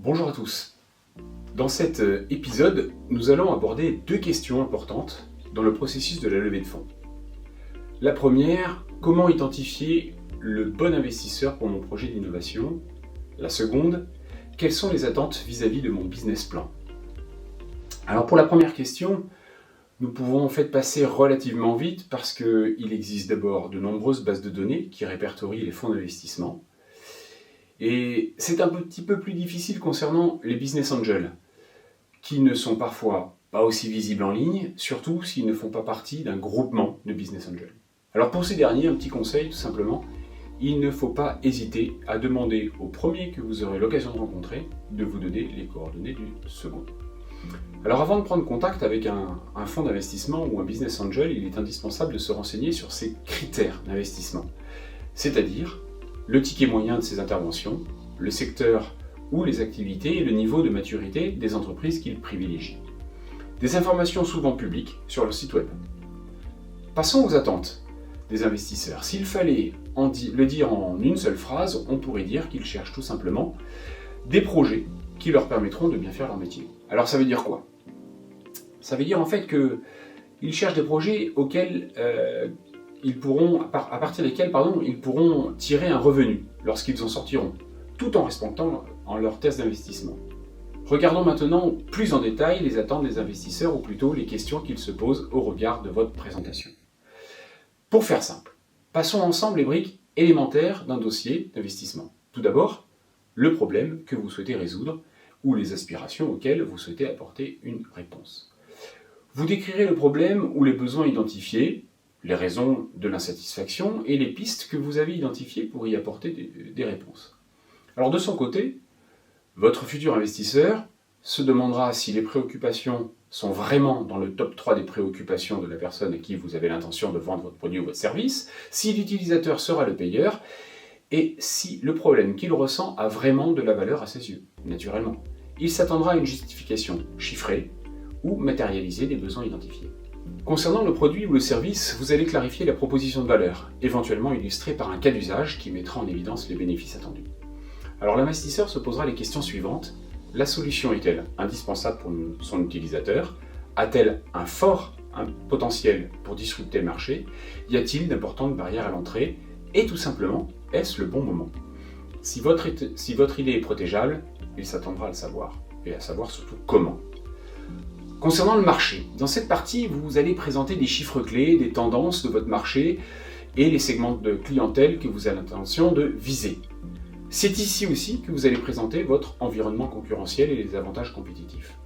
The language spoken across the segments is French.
Bonjour à tous. Dans cet épisode, nous allons aborder deux questions importantes dans le processus de la levée de fonds. La première, comment identifier le bon investisseur pour mon projet d'innovation? La seconde, quelles sont les attentes vis-à-vis de mon business plan? Alors pour la première question, nous pouvons en fait passer relativement vite parce qu'il existe d'abord de nombreuses bases de données qui répertorient les fonds d'investissement. Et c'est un petit peu plus difficile concernant les business angels, qui ne sont parfois pas aussi visibles en ligne, surtout s'ils ne font pas partie d'un groupement de business angels. Alors pour ces derniers, un petit conseil tout simplement, il ne faut pas hésiter à demander au premier que vous aurez l'occasion de rencontrer de vous donner les coordonnées du second. Alors avant de prendre contact avec un fonds d'investissement ou un business angel, il est indispensable de se renseigner sur ses critères d'investissement, c'est-à-dire le ticket moyen de ses interventions, le secteur ou les activités et le niveau de maturité des entreprises qu'il privilégie. Des informations souvent publiques sur le site web. Passons aux attentes des investisseurs. S'il fallait le dire en une seule phrase, on pourrait dire qu'ils cherchent tout simplement des projets qui leur permettront de bien faire leur métier. Alors ça veut dire quoi? Ça veut dire en fait qu'ils cherchent des projets auxquels à partir desquels ils pourront tirer un revenu lorsqu'ils en sortiront, tout en respectant leur thèse d'investissement. Regardons maintenant plus en détail les attentes des investisseurs, ou plutôt les questions qu'ils se posent au regard de votre présentation. Pour faire simple, passons ensemble les briques élémentaires d'un dossier d'investissement. Tout d'abord, le problème que vous souhaitez résoudre ou les aspirations auxquelles vous souhaitez apporter une réponse. Vous décrirez le problème ou les besoins identifiés, les raisons de l'insatisfaction et les pistes que vous avez identifiées pour y apporter des réponses. Alors de son côté, votre futur investisseur se demandera si les préoccupations sont vraiment dans le top 3 des préoccupations de la personne à qui vous avez l'intention de vendre votre produit ou votre service, si l'utilisateur sera le payeur, et si le problème qu'il ressent a vraiment de la valeur à ses yeux, naturellement. Il s'attendra à une justification chiffrée ou matérialisée des besoins identifiés. Concernant le produit ou le service, vous allez clarifier la proposition de valeur, éventuellement illustrée par un cas d'usage qui mettra en évidence les bénéfices attendus. Alors l'investisseur se posera les questions suivantes. La solution est-elle indispensable pour son utilisateur? A-t-elle un potentiel pour disrupter le marché? Y a-t-il d'importantes barrières à l'entrée? Et tout simplement, est-ce le bon moment? Si votre idée est protégeable, il s'attendra à le savoir, et à savoir surtout comment. Concernant le marché, dans cette partie, vous allez présenter des chiffres clés, des tendances de votre marché et les segments de clientèle que vous avez l'intention de viser. C'est ici aussi que vous allez présenter votre environnement concurrentiel et les avantages compétitifs.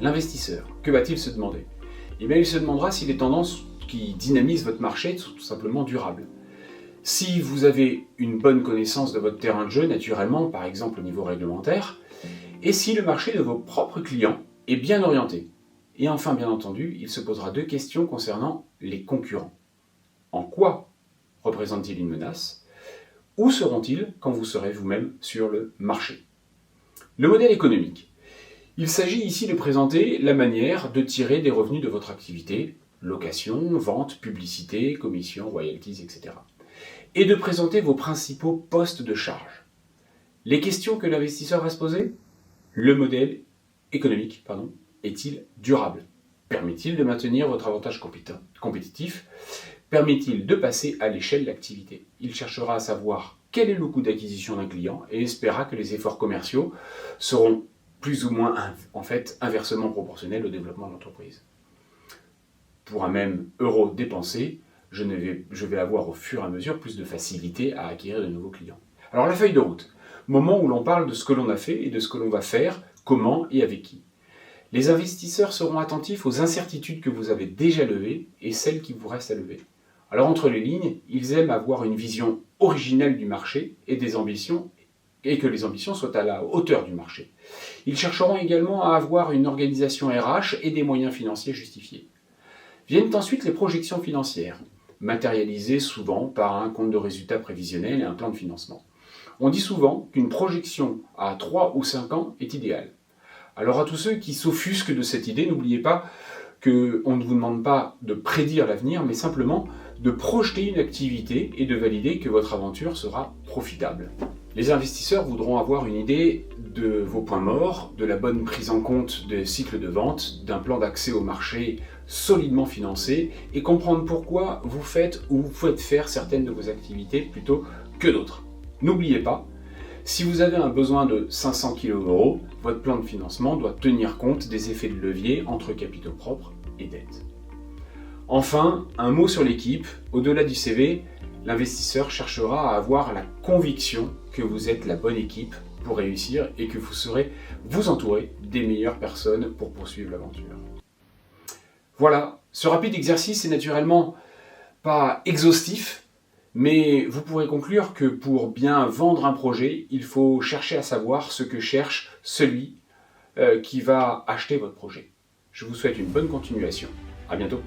L'investisseur, que va-t-il se demander? Eh bien, il se demandera si les tendances qui dynamisent votre marché sont tout simplement durables. Si vous avez une bonne connaissance de votre terrain de jeu, naturellement, par exemple au niveau réglementaire, et si le marché de vos propres clients est bien orienté. Et enfin, bien entendu, il se posera deux questions concernant les concurrents. En quoi représentent-ils une menace? Où seront-ils quand vous serez vous-même sur le marché? Le modèle économique. Il s'agit ici de présenter la manière de tirer des revenus de votre activité, location, vente, publicité, commission, royalties, etc. Et de présenter vos principaux postes de charge. Les questions que l'investisseur va se poser? Le modèle économique, est-il durable? Permet-il de maintenir votre avantage compétitif? Permet-il de passer à l'échelle d'activité? Il cherchera à savoir quel est le coût d'acquisition d'un client et espérera que les efforts commerciaux seront plus ou moins inversement proportionnels au développement de l'entreprise. Pour un même euro dépensé, je vais avoir au fur et à mesure plus de facilité à acquérir de nouveaux clients. Alors la feuille de route, moment où l'on parle de ce que l'on a fait et de ce que l'on va faire, comment et avec qui. Les investisseurs seront attentifs aux incertitudes que vous avez déjà levées et celles qui vous restent à lever. Alors entre les lignes, ils aiment avoir une vision originelle du marché et que les ambitions soient à la hauteur du marché. Ils chercheront également à avoir une organisation RH et des moyens financiers justifiés. Viennent ensuite les projections financières, matérialisées souvent par un compte de résultats prévisionnel et un plan de financement. On dit souvent qu'une projection à 3 ou 5 ans est idéale. Alors à tous ceux qui s'offusquent de cette idée, n'oubliez pas qu'on ne vous demande pas de prédire l'avenir, mais simplement de projeter une activité et de valider que votre aventure sera profitable. Les investisseurs voudront avoir une idée de vos points morts, de la bonne prise en compte des cycles de vente, d'un plan d'accès au marché solidement financé et comprendre pourquoi vous faites ou vous faites faire certaines de vos activités plutôt que d'autres. N'oubliez pas, si vous avez un besoin de 500 kg euros, votre plan de financement doit tenir compte des effets de levier entre capitaux propres et dettes. Enfin, un mot sur l'équipe. Au-delà du CV, l'investisseur cherchera à avoir la conviction que vous êtes la bonne équipe pour réussir et que vous saurez vous entourer des meilleures personnes pour poursuivre l'aventure. Voilà, ce rapide exercice est naturellement pas exhaustif, mais vous pourrez conclure que pour bien vendre un projet, il faut chercher à savoir ce que cherche celui qui va acheter votre projet. Je vous souhaite une bonne continuation. À bientôt.